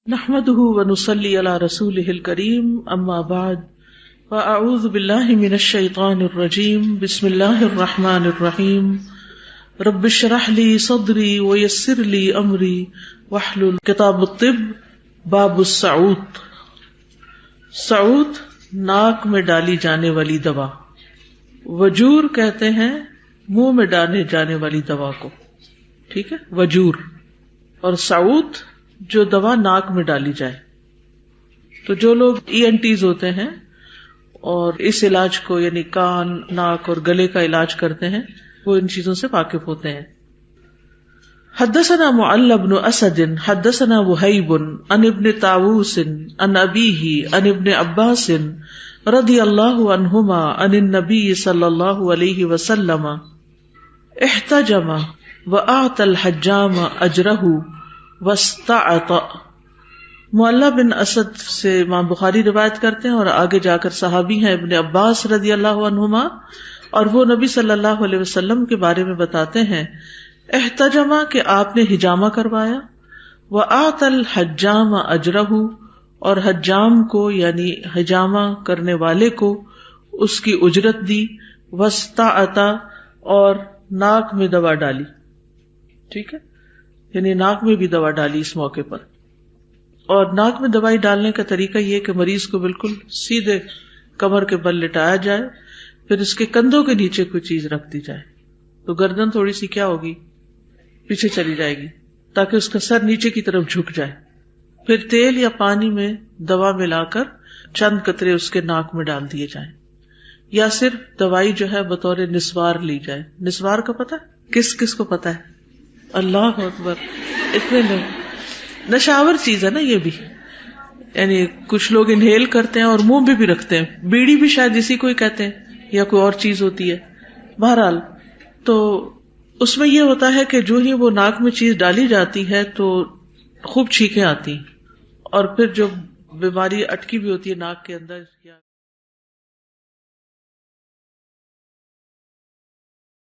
نحمده ونصلي على رسوله الكريم اما بعد فاعوذ بالله من الشيطان الرجيم بسم الله الرحمن الرحيم رب اشرح لي صدري ويسر لي امري واحلل کتاب الطب باب السعوط. سعوط ناک میں ڈالی جانے والی دوا. وجور کہتے ہیں منہ میں ڈالے جانے والی دوا کو. ٹھیک ہے, وجور. اور سعوط جو دوا ناک میں ڈالی جائے. تو جو لوگ ENTs ہوتے ہیں اور اس علاج کو یعنی کان, ناک اور گلے کا علاج کرتے ہیں وہ ان چیزوں سے واقف ہوتے ہیں. حدثنا معل بن اسد حدثنا وہیب عن ابن طاووس عن ابیہ عن ابن عباس رضی اللہ عنہما عن النبی صلی اللہ علیہ وسلم احتجم واعطى الحجام اجرہ واستعط. معل بن اسد سے امام بخاری روایت کرتے ہیں اور آگے جا کر صحابی ہیں ابن عباس رضی اللہ عنہما, اور وہ نبی صلی اللہ علیہ وسلم کے بارے میں بتاتے ہیں احتجما کہ آپ نے حجامہ کروایا, وآت الحجام اجرہ اور حجام کو یعنی حجامہ کرنے والے کو اس کی اجرت دی, واستعط اور ناک میں دوا ڈالی. ٹھیک ہے, یعنی ناک میں بھی دوا ڈالی اس موقع پر. اور ناک میں دوائی ڈالنے کا طریقہ یہ کہ مریض کو بالکل سیدھے کمر کے بل لٹایا جائے, پھر اس کے کندھوں کے نیچے کوئی چیز رکھ دی جائے تو گردن تھوڑی سی کیا ہوگی, پیچھے چلی جائے گی تاکہ اس کا سر نیچے کی طرف جھک جائے. پھر تیل یا پانی میں دوا ملا کر چند قطرے اس کے ناک میں ڈال دیے جائیں, یا صرف دوائی جو ہے بطور نسوار لی جائے. نسوار کا پتہ ہے کس کس کو پتہ ہے؟ اللہ اکبر, اتنے لوگ. نشاور چیز ہے نا یہ بھی, یعنی کچھ لوگ انہیل کرتے ہیں اور منہ بھی رکھتے ہیں. بیڑی بھی شاید اسی کو ہی کہتے ہیں یا کوئی اور چیز ہوتی ہے. بہرحال تو اس میں یہ ہوتا ہے کہ جو ہی وہ ناک میں چیز ڈالی جاتی ہے تو خوب چھینکیں آتی, اور پھر جو بیماری اٹکی بھی ہوتی ہے ناک کے اندر یا